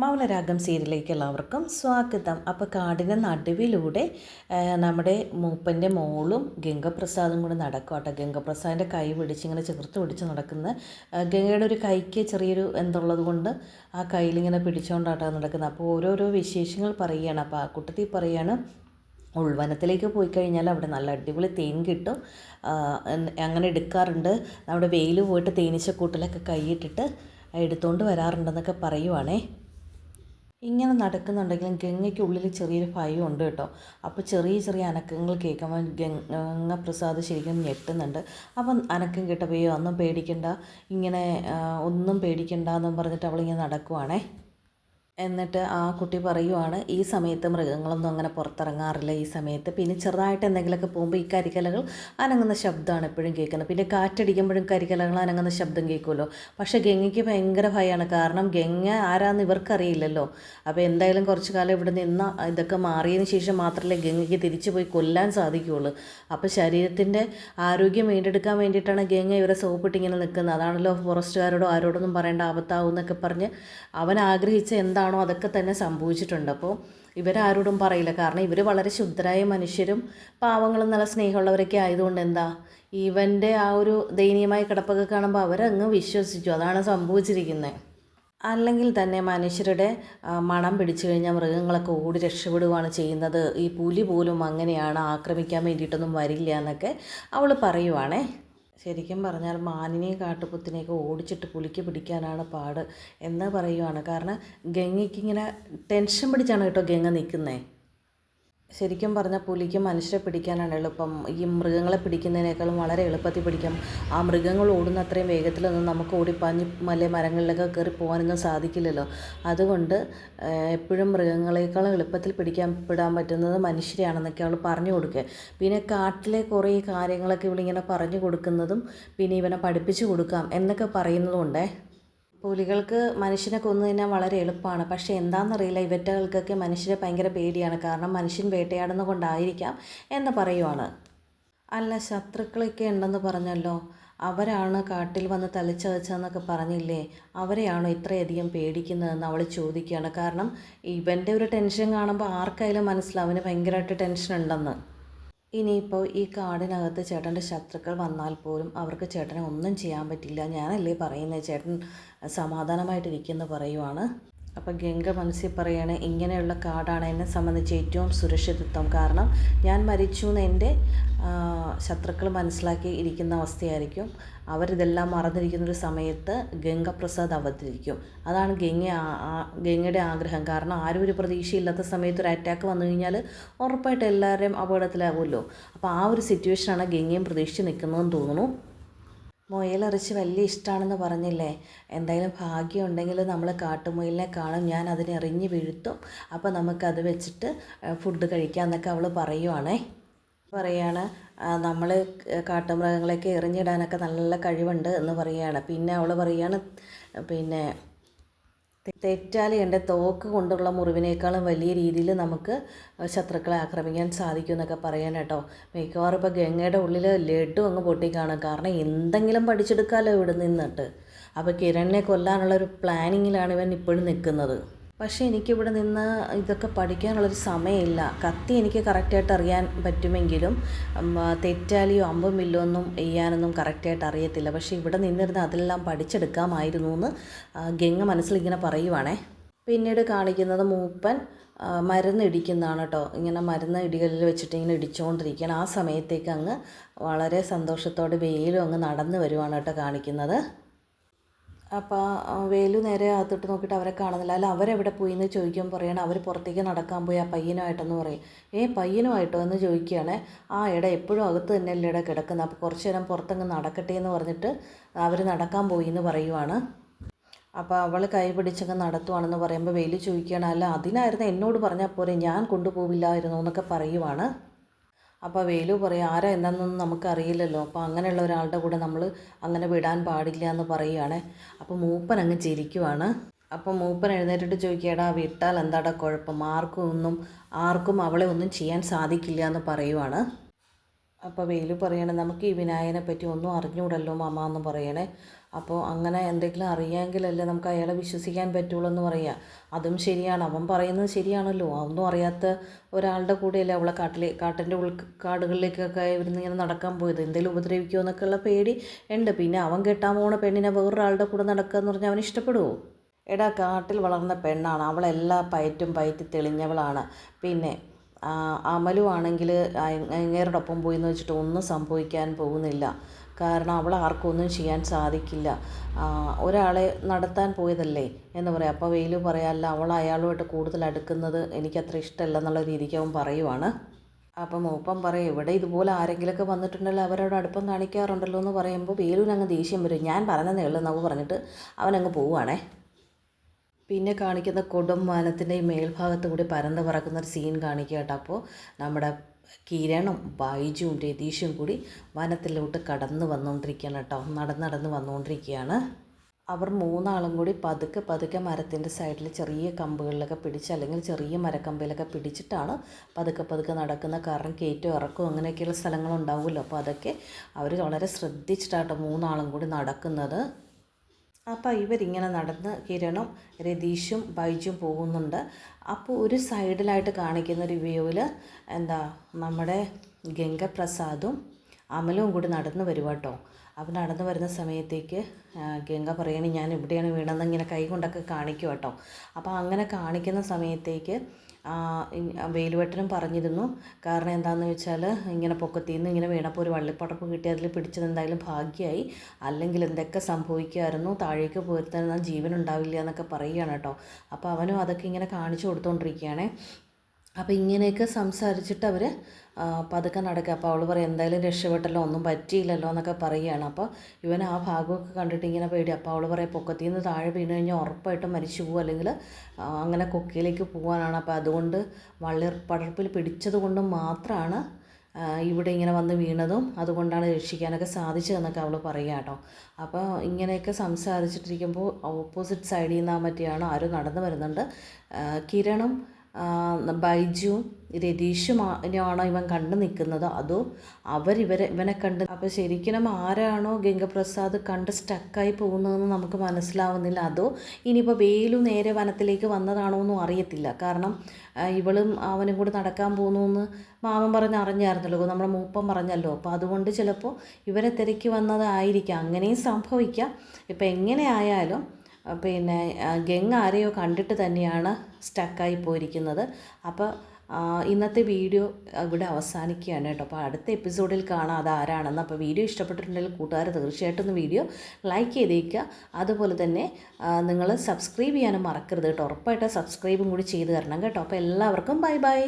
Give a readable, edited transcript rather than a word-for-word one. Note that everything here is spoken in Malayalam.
മൗനരാഗം സീരിയലിലേക്ക് എല്ലാവർക്കും സ്വാഗതം. അപ്പോൾ കാടിൻ്റെ നടുവിലൂടെ നമ്മുടെ മൂപ്പൻ്റെ മോളും ഗംഗപ്രസാദും കൂടെ നടക്കും കേട്ടോ. ഗംഗപ്രസാദിൻ്റെ കൈ പിടിച്ച് ഇങ്ങനെ ചേർത്ത് പിടിച്ച് നടക്കുന്ന ഗംഗയുടെ ഒരു കൈക്ക് ചെറിയൊരു എന്തുള്ളത് കൊണ്ട് ആ കയ്യിലിങ്ങനെ പിടിച്ചുകൊണ്ടാട്ടോ നടക്കുന്നത്. അപ്പോൾ ഓരോരോ വിശേഷങ്ങൾ പറയുകയാണ്. അപ്പോൾ ആ കൂട്ടത്തിൽ പറയുകയാണ്, ഉൾവനത്തിലേക്ക് പോയി കഴിഞ്ഞാൽ അവിടെ നല്ല അടിപൊളി തേൻ കിട്ടും, അങ്ങനെ എടുക്കാറുണ്ട്. നമ്മുടെ വെയിൽ പോയിട്ട് തേനീച്ചക്കൂട്ടിലൊക്കെ കൈയിട്ടിട്ട് എടുത്തുകൊണ്ട് വരാറുണ്ടെന്നൊക്കെ പറയുവാണേ. ഇങ്ങനെ നടക്കുന്നുണ്ടെങ്കിലും ഗംഗയ്ക്ക് ഉള്ളിൽ ചെറിയൊരു ഭയം ഉണ്ട് കേട്ടോ. അപ്പോൾ ചെറിയ ചെറിയ അനക്കങ്ങൾ കേൾക്കുമ്പോൾ ഗംഗപ്രസാദ് ശരിക്കും ഞെട്ടുന്നുണ്ട്. അപ്പം അനക്കം കേട്ടപ്പോൾ ഒന്നും പേടിക്കണ്ട, ഇങ്ങനെ ഒന്നും പേടിക്കണ്ട എന്നും പറഞ്ഞിട്ട് അവളിങ്ങനെ നടക്കുവാണേ. എന്നിട്ട് ആ കുട്ടി പറയുവാണ്, ഈ സമയത്ത് മൃഗങ്ങളൊന്നും അങ്ങനെ പുറത്തിറങ്ങാറില്ല ഈ സമയത്ത്. പിന്നെ ചെറുതായിട്ട് എന്തെങ്കിലുമൊക്കെ പോകുമ്പോൾ ഈ കരിക്കലകൾ അനങ്ങുന്ന ശബ്ദമാണ് എപ്പോഴും കേൾക്കുന്നത്. പിന്നെ കാറ്റടിക്കുമ്പോഴും കരിക്കലകൾ അനങ്ങുന്ന ശബ്ദം കേൾക്കുമല്ലോ. പക്ഷേ ഗംഗയ്ക്ക് ഭയങ്കര ഭയമാണ്, കാരണം ഗംഗ ആരാന്ന് ഇവർക്കറിയില്ലല്ലോ. അപ്പോൾ എന്തായാലും കുറച്ച് കാലം ഇവിടെ നിന്ന് ഇതൊക്കെ മാറിയതിന് ശേഷം മാത്രമല്ലേ ഗംഗയ്ക്ക് തിരിച്ചു പോയി കൊല്ലാൻ സാധിക്കുകയുള്ളൂ. അപ്പോൾ ശരീരത്തിൻ്റെ ആരോഗ്യം വീണ്ടെടുക്കാൻ വേണ്ടിയിട്ടാണ് ഗംഗ ഇവരെ സോപ്പിട്ട് ഇങ്ങനെ നിൽക്കുന്നത്. അതാണല്ലോ ഫോറസ്റ്റുകാരോടോ ആരോടൊന്നും പറയേണ്ട, ആപത്താവും എന്നൊക്കെ പറഞ്ഞ് അവൻ ആഗ്രഹിച്ച എന്താണോ അതൊക്കെ തന്നെ സംഭവിച്ചിട്ടുണ്ട്. അപ്പോൾ ഇവരാരോടും പറയില്ല, കാരണം ഇവർ വളരെ ശുദ്ധരായ മനുഷ്യരും പാവങ്ങളും നല്ല സ്നേഹമുള്ളവരൊക്കെ ആയതുകൊണ്ട് എന്താ ഇവൻ്റെ ആ ഒരു ദയനീയമായ കിടപ്പൊക്കെ കാണുമ്പോൾ അവരങ്ങ് വിശ്വസിച്ചു. അതാണ് സംഭവിച്ചിരിക്കുന്നത്. അല്ലെങ്കിൽ തന്നെ മനുഷ്യരുടെ മണം പിടിച്ചു കഴിഞ്ഞാൽ മൃഗങ്ങളൊക്കെ ഓടി രക്ഷപ്പെടുകയാണ് ചെയ്യുന്നത്. ഈ പുലി പോലും അങ്ങനെയാണ്, ആക്രമിക്കാൻ വേണ്ടിയിട്ടൊന്നും വരില്ല എന്നൊക്കെ അവൾ പറയുവാണേ. ശരിക്കും പറഞ്ഞാൽ മാനിനെയും കാട്ടുപോത്തിനെയൊക്കെ ഓടിച്ചിട്ട് പുലിക്ക് പിടിക്കാനാണ് പാട് എന്ന് പറയുവാണ്. കാരണം ഗംഗയ്ക്ക് ഇങ്ങനെ ടെൻഷൻ പിടിച്ചാണ് കേട്ടോ ഗംഗ നിൽക്കുന്നത്. ശരിക്കും പറഞ്ഞാൽ പുലിക്ക് മനുഷ്യരെ പിടിക്കാനാണ് എളുപ്പം. ഈ മൃഗങ്ങളെ പിടിക്കുന്നതിനേക്കാളും വളരെ എളുപ്പത്തിൽ പിടിക്കാം. ആ മൃഗങ്ങൾ ഓടുന്ന അത്രയും വേഗത്തിലൊന്നും നമുക്ക് ഓടിപ്പാഞ്ഞ് മരങ്ങളിലൊക്കെ കയറി പോകാനൊന്നും സാധിക്കില്ലല്ലോ. അതുകൊണ്ട് എപ്പോഴും മൃഗങ്ങളെക്കാളും എളുപ്പത്തിൽ പെടാൻ പറ്റുന്നത് മനുഷ്യരെയാണെന്നൊക്കെ അവൾ പറഞ്ഞു കൊടുക്കുക. പിന്നെ കാട്ടിലെ കുറേ കാര്യങ്ങളൊക്കെ ഇവളിങ്ങനെ പറഞ്ഞു കൊടുക്കുന്നതും പിന്നെ ഇവനെ പഠിപ്പിച്ചു കൊടുക്കാം എന്നൊക്കെ പറയുന്നതുകൊണ്ടേ. പുലികൾക്ക് മനുഷ്യനെ കൊന്നു തിന്നാൻ വളരെ എളുപ്പമാണ്. പക്ഷേ എന്താണെന്നറിയില്ല, ഇവറ്റകൾക്കൊക്കെ മനുഷ്യരെ ഭയങ്കര പേടിയാണ്. കാരണം മനുഷ്യൻ വേട്ടയാടുന്ന കൊണ്ടായിരിക്കാം എന്ന് പറയുവാണ്. അല്ല, ശത്രുക്കളൊക്കെ ഉണ്ടെന്ന് പറഞ്ഞല്ലോ, അവരാണ് കാട്ടിൽ വന്ന് തലച്ചതച്ചതെന്നൊക്കെ പറഞ്ഞില്ലേ, അവരെയാണോ ഇത്രയധികം പേടിക്കുന്നതെന്ന് അവൾ ചോദിക്കുകയാണ്. കാരണം ഇവൻ്റെ ഒരു ടെൻഷൻ കാണുമ്പോൾ ആർക്കായാലും മനസ്സിലാവും അവന് ഭയങ്കരമായിട്ട് ടെൻഷൻ ഉണ്ടെന്ന്. ഇനിയിപ്പോൾ ഈ കാടിനകത്ത് ചേട്ടൻ്റെ ശത്രുക്കൾ വന്നാൽ പോലും അവർക്ക് ചേട്ടനെ ഒന്നും ചെയ്യാൻ പറ്റില്ല. ഞാനല്ലേ പറയുന്നത്, ചേട്ടൻ സമാധാനമായിട്ടിരിക്കുമെന്ന് പറയുവാണ്. അപ്പം ഗംഗ മനസ്സിൽ പറയാണ്, ഇങ്ങനെയുള്ള കാടാണ് എന്നെ സംബന്ധിച്ച് ഏറ്റവും സുരക്ഷിതത്വം. കാരണം ഞാൻ മരിച്ചു എന്ന് എൻ്റെ ശത്രുക്കൾ മനസ്സിലാക്കി ഇരിക്കുന്ന അവസ്ഥയായിരിക്കും. അവരിതെല്ലാം മറന്നിരിക്കുന്നൊരു സമയത്ത് ഗംഗപ്രസാദ് അവതരിക്കും. അതാണ് ഗംഗയുടെ ആഗ്രഹം. കാരണം ആരും ഒരു പ്രതീക്ഷയില്ലാത്ത സമയത്ത് ഒരു അറ്റാക്ക് വന്നു കഴിഞ്ഞാൽ ഉറപ്പായിട്ട് എല്ലാവരെയും അപകടത്തിലാവുമല്ലോ. അപ്പോൾ ആ ഒരു സിറ്റുവേഷനാണ് ഗംഗയും പ്രതീക്ഷിച്ച് നിൽക്കുന്നതെന്ന് തോന്നുന്നു. മുയലിറച്ചി വലിയ ഇഷ്ടമാണെന്ന് പറഞ്ഞില്ലേ, എന്തായാലും ഭാഗ്യമുണ്ടെങ്കിൽ നമ്മൾ കാട്ടുമുയലിനെ കാണും, ഞാൻ അതിനെ എറിഞ്ഞ് വീഴ്ത്തും. അപ്പോൾ നമുക്കത് വെച്ചിട്ട് ഫുഡ് കഴിക്കാമെന്നൊക്കെ അവൾ പറയുവാണേ. പറയാണ്, നമ്മൾ കാട്ടുമൃഗങ്ങളെയൊക്കെ എറിഞ്ഞിടാനൊക്കെ നല്ല കഴിവുണ്ട് എന്ന് പറയുകയാണ്. പിന്നെ അവൾ പറയുകയാണ്, പിന്നെ തെറ്റാലി എൻ്റെ തോക്ക് കൊണ്ടുള്ള മുറിവിനേക്കാളും വലിയ രീതിയിൽ നമുക്ക് ശത്രുക്കളെ ആക്രമിക്കാൻ സാധിക്കും എന്നൊക്കെ പറയാൻ കേട്ടോ. മിക്കവാറും ഇപ്പോൾ ഗംഗയുടെ ഉള്ളിൽ ലഡു അങ്ങ് പൊട്ടിക്കാണും. കാരണം എന്തെങ്കിലും പഠിച്ചെടുക്കാമല്ലോ ഇവിടെ നിന്നിട്ട്. അപ്പോൾ കിരണിനെ കൊല്ലാനുള്ളൊരു പ്ലാനിങ്ങിലാണ് ഇവൻ ഇപ്പോഴും നിൽക്കുന്നത്. പക്ഷേ എനിക്കിവിടെ നിന്ന് ഇതൊക്കെ പഠിക്കാനുള്ളൊരു സമയമില്ല. കത്തി എനിക്ക് കറക്റ്റായിട്ട് അറിയാൻ പറ്റുമെങ്കിലും തെറ്റാലിയോ അമ്പും വില്ലൊന്നും ചെയ്യാനൊന്നും കറക്റ്റായിട്ട് അറിയത്തില്ല. പക്ഷേ ഇവിടെ നിന്നിരുന്ന് അതെല്ലാം പഠിച്ചെടുക്കാമായിരുന്നു എന്ന് ഗംഗ മനസ്സിലിങ്ങനെ പറയുവാണേ. പിന്നീട് കാണിക്കുന്നത് മൂപ്പൻ മരുന്ന് ഇടിക്കുന്നതാണ് കേട്ടോ. ഇങ്ങനെ മരുന്ന് ഇടികളിൽ വെച്ചിട്ട് ഇങ്ങനെ ഇടിച്ചുകൊണ്ടിരിക്കുകയാണ്. ആ സമയത്തേക്ക് അങ്ങ് വളരെ സന്തോഷത്തോടെ വെയിലും അങ്ങ് നടന്നു വരുവാണ് കേട്ടോ കാണിക്കുന്നത്. അപ്പോൾ വേലു നേരെ അകത്തോട്ട് നോക്കിയിട്ട് അവരെ കാണുന്നില്ല. അല്ല, അവരെവിടെ പോയി എന്ന് ചോദിക്കുമ്പോൾ പറയണം അവർ പുറത്തേക്ക് നടക്കാൻ പോയി ആ പയ്യനുമായിട്ടെന്ന് പറയും. പയ്യനുമായിട്ടോ എന്ന് ചോദിക്കുകയാണ്. എടാ എപ്പോഴും അകത്ത് തന്നെയല്ലേ ഇട കിടക്കുന്നത്, അപ്പോൾ കുറച്ച് നേരം പുറത്തങ്ങ് നടക്കട്ടെ എന്ന് പറഞ്ഞിട്ട് അവർ നടക്കാൻ പോയി എന്ന് പറയുവാണ്. അപ്പോൾ അവൾ കൈ പിടിച്ചങ്ങ് നടത്തുവാണെന്ന് പറയുമ്പോൾ വേലു ചോദിക്കുകയാണ്, അല്ല അതിനായിരുന്നു എന്നോട് പറഞ്ഞാൽ പോരെ, ഞാൻ കൊണ്ടുപോവില്ലായിരുന്നു എന്നൊക്കെ പറയുവാണ്. അപ്പോൾ വേലു പറയും, ആരാ എന്താണെന്നൊന്നും നമുക്കറിയില്ലല്ലോ, അപ്പോൾ അങ്ങനെയുള്ള ഒരാളുടെ കൂടെ നമ്മൾ അങ്ങനെ വിടാൻ പാടില്ല എന്ന് പറയുകയാണ്. അപ്പോൾ മൂപ്പൻ അങ്ങ് ചിരിക്കുവാണ്. അപ്പോൾ മൂപ്പൻ എഴുന്നേറ്റിട്ട് ചോദിക്കുകടാ, വിട്ടാൽ എന്താടാ കുഴപ്പം, ആർക്കും അവളെ ഒന്നും ചെയ്യാൻ സാധിക്കില്ല എന്ന് പറയുവാണ്. അപ്പോൾ വേലു പറയണേ നമുക്ക് ഈ വിനായകനെ പറ്റി ഒന്നും അറിഞ്ഞൂടല്ലോ മാമ എന്ന് പറയണേ. അപ്പോൾ അങ്ങനെ എന്തെങ്കിലും അറിയാമെങ്കിലല്ലേ നമുക്ക് അയാളെ വിശ്വസിക്കാൻ പറ്റുള്ളൂ എന്ന് പറയുക. അതും ശരിയാണ്, അവൻ പറയുന്നത് ശരിയാണല്ലോ. ഒന്നും അറിയാത്ത ഒരാളുടെ കൂടെയല്ലേ അവളെ കാട്ടിൻ്റെ കാടുകളിലേക്കൊക്കെ ഇവിടുന്ന് ഇങ്ങനെ നടക്കാൻ പോയത്. എന്തെങ്കിലും ഉപദ്രവിക്കുമോ എന്നൊക്കെയുള്ള പേടി ഉണ്ട്. പിന്നെ അവൻ കെട്ടാൻ പോണ പെണ്ണിനെ വേറൊരാളുടെ കൂടെ നടക്കുക എന്ന് പറഞ്ഞാൽ അവൻ ഇഷ്ടപ്പെടുമോ? എടാ, കാട്ടിൽ വളർന്ന പെണ്ണാണ്, അവളെല്ലാ പയറ്റി തെളിഞ്ഞവളാണ്. പിന്നെ അമലു ആണെങ്കിൽ അങ്ങേരോടൊപ്പം പോയി എന്ന് വെച്ചിട്ട് ഒന്നും സംഭവിക്കാൻ പോകുന്നില്ല. കാരണം അവൾ ആർക്കും ഒന്നും ചെയ്യാൻ സാധിക്കില്ല. ഒരാളെ നടത്താൻ പോയതല്ലേ എന്ന് പറയാം. അപ്പോൾ വെയിലു പറയാമല്ല, അവൾ അയാളുമായിട്ട് കൂടുതൽ അടുക്കുന്നത് എനിക്കത്ര ഇഷ്ടമല്ല എന്നുള്ള രീതിക്ക് അവൻ പറയുവാണ്. അപ്പം മൂപ്പൻ പറയും, ഇവിടെ ഇതുപോലെ ആരെങ്കിലുമൊക്കെ വന്നിട്ടുണ്ടല്ലോ അവരോട് അടുപ്പം കാണിക്കാറുണ്ടല്ലോ എന്ന് പറയുമ്പോൾ വേലുവിനങ്ങ് ദേഷ്യം വരും. ഞാൻ പറഞ്ഞതേ ഉള്ളൂ എന്നൊക്കെ പറഞ്ഞിട്ട് അവനങ്ങ് പോവുകയാണേ. പിന്നെ കാണിക്കുന്ന കൊടും വനത്തിൻ്റെ ഈ മേൽഭാഗത്ത് കൂടി പരന്ന് പറക്കുന്നൊരു സീൻ കാണിക്കുക കേട്ടോ. അപ്പോൾ നമ്മുടെ കിരണും ബൈജുവും രതീഷും കൂടി വനത്തിലോട്ട് കടന്ന് വന്നുകൊണ്ടിരിക്കുകയാണ് കേട്ടോ. നടന്ന് വന്നുകൊണ്ടിരിക്കുകയാണ്. അവർ മൂന്നാളും കൂടി പതുക്കെ മരത്തിൻ്റെ സൈഡിൽ ചെറിയ കമ്പുകളിലൊക്കെ പിടിച്ച്, അല്ലെങ്കിൽ ചെറിയ മരക്കമ്പിലൊക്കെ പിടിച്ചിട്ടാണ് പതുക്കെ നടക്കുന്നത്. കാരണം കയറ്റവും ഇറക്കവും അങ്ങനെയൊക്കെയുള്ള സ്ഥലങ്ങളുണ്ടാവുമല്ലോ. അപ്പോൾ അതൊക്കെ അവർ വളരെ ശ്രദ്ധിച്ചിട്ടാട്ടോ മൂന്നാളും കൂടി നടക്കുന്നത്. അപ്പോൾ ഇവരിങ്ങനെ നടന്ന് കിരണും രതീഷും ബൈജും പോകുന്നുണ്ട്. അപ്പോൾ ഒരു സൈഡിലായിട്ട് കാണിക്കുന്ന ഒരു വ്യൂവിൽ നമ്മുടെ ഗംഗപ്രസാദും അമലും കൂടി നടന്നു വരും കേട്ടോ. അപ്പോൾ നടന്നു വരുന്ന സമയത്തേക്ക് ഗംഗ പറയണേ, ഞാൻ ഇവിടെയാണ് വീണെന്ന് ഇങ്ങനെ കൈ കൊണ്ടൊക്കെ കാണിക്കും കേട്ടോ. അപ്പോൾ അങ്ങനെ കാണിക്കുന്ന സമയത്തേക്ക് വേലുവേട്ടനും പറഞ്ഞിരുന്നു. കാരണം എന്താണെന്ന് വെച്ചാൽ ഇങ്ങനെ പൊക്കത്തിൽ നിന്ന് ഇങ്ങനെ വീണപ്പോൾ ഒരു വള്ളിപ്പടർപ്പ് കിട്ടി, അതിൽ പിടിച്ചത് എന്തായാലും ഭാഗ്യമായി, അല്ലെങ്കിൽ എന്തൊക്കെ സംഭവിക്കുമായിരുന്നു, താഴേക്ക് പോയിരുന്ന ജീവൻ ഉണ്ടാവില്ല എന്നൊക്കെ പറയുകയാണ് കേട്ടോ. അപ്പോൾ അവനും അതൊക്കെ ഇങ്ങനെ കാണിച്ചു കൊടുത്തുകൊണ്ടിരിക്കുകയാണേ. അപ്പോൾ ഇങ്ങനെയൊക്കെ സംസാരിച്ചിട്ട് അവർ പതുക്കെ നടക്കുക. അപ്പോൾ അവൾ പറയും, എന്തായാലും രക്ഷപ്പെട്ടല്ലോ, ഒന്നും പറ്റിയില്ലല്ലോ എന്നൊക്കെ പറയുകയാണ്. അപ്പോൾ ഇവൻ ആ ഭാഗമൊക്കെ കണ്ടിട്ട് ഇങ്ങനെ പേടി. അപ്പോൾ അവൾ പറയും, പൊക്കത്തിൽ നിന്ന് താഴെ വീണ് കഴിഞ്ഞാൽ ഉറപ്പായിട്ടും മരിച്ചു പോകും, അല്ലെങ്കിൽ അങ്ങനെ കൊക്കയിലേക്ക് പോകാനാണ്. അപ്പോൾ അതുകൊണ്ട് പടർപ്പിൽ പിടിച്ചത് കൊണ്ട് മാത്രമാണ് ഇവിടെ ഇങ്ങനെ വന്ന് വീണതും, അതുകൊണ്ടാണ് രക്ഷിക്കാനൊക്കെ സാധിച്ചതെന്നൊക്കെ അവൾ പറയുക കേട്ടോ. അപ്പോൾ ഇങ്ങനെയൊക്കെ സംസാരിച്ചിട്ടിരിക്കുമ്പോൾ ഓപ്പോസിറ്റ് സൈഡിൽ നിന്ന് മറ്റെയാണ് ആരോ നടന്നു വരുന്നുണ്ട്. കിരണും ബൈജുവും രതീഷുമാണോ ഇവൻ കണ്ടു നിൽക്കുന്നത്, അതോ ഇവനെ കണ്ട്? അപ്പോൾ ശരിക്കും ആരാണോ ഗംഗപ്രസാദ് കണ്ട് സ്റ്റക്കായി പോകുന്നതെന്ന് നമുക്ക് മനസ്സിലാവുന്നില്ല. അതോ ഇനിയിപ്പോൾ വേലു നേരെ വനത്തിലേക്ക് വന്നതാണോ എന്നും അറിയത്തില്ല. കാരണം ഇവളും അവനും കൂടി നടക്കാൻ പോകുന്നു എന്ന് മാമൻ അറിഞ്ഞായിരുന്നല്ലോ, നമ്മുടെ മൂപ്പൻ പറഞ്ഞല്ലോ. അപ്പോൾ അതുകൊണ്ട് ചിലപ്പോൾ ഇവരെ തിരക്കി വന്നതായിരിക്കാം, അങ്ങനെയും സംഭവിക്കാം. ഇപ്പം എങ്ങനെ ആയാലും പിന്നെ ഗംഗ ആരെയോ കണ്ടിട്ട് തന്നെയാണ് സ്റ്റക്കായി പോയിരിക്കുന്നത്. അപ്പോൾ ഇന്നത്തെ വീഡിയോ ഇവിടെ അവസാനിക്കുകയാണ് കേട്ടോ. അപ്പോൾ അടുത്ത എപ്പിസോഡിൽ കാണാം അതാരാണെന്ന്. അപ്പോൾ വീഡിയോ ഇഷ്ടപ്പെട്ടിട്ടുണ്ടെങ്കിൽ കൂട്ടുകാർ തീർച്ചയായിട്ടും ഒന്ന് വീഡിയോ ലൈക്ക് ചെയ്തേക്കുക. അതുപോലെ തന്നെ നിങ്ങൾ സബ്സ്ക്രൈബ് ചെയ്യാനും മറക്കരുത് കേട്ടോ. ഉറപ്പായിട്ട് സബ്സ്ക്രൈബും കൂടി ചെയ്ത് തരണം കേട്ടോ. അപ്പോൾ എല്ലാവർക്കും ബൈ.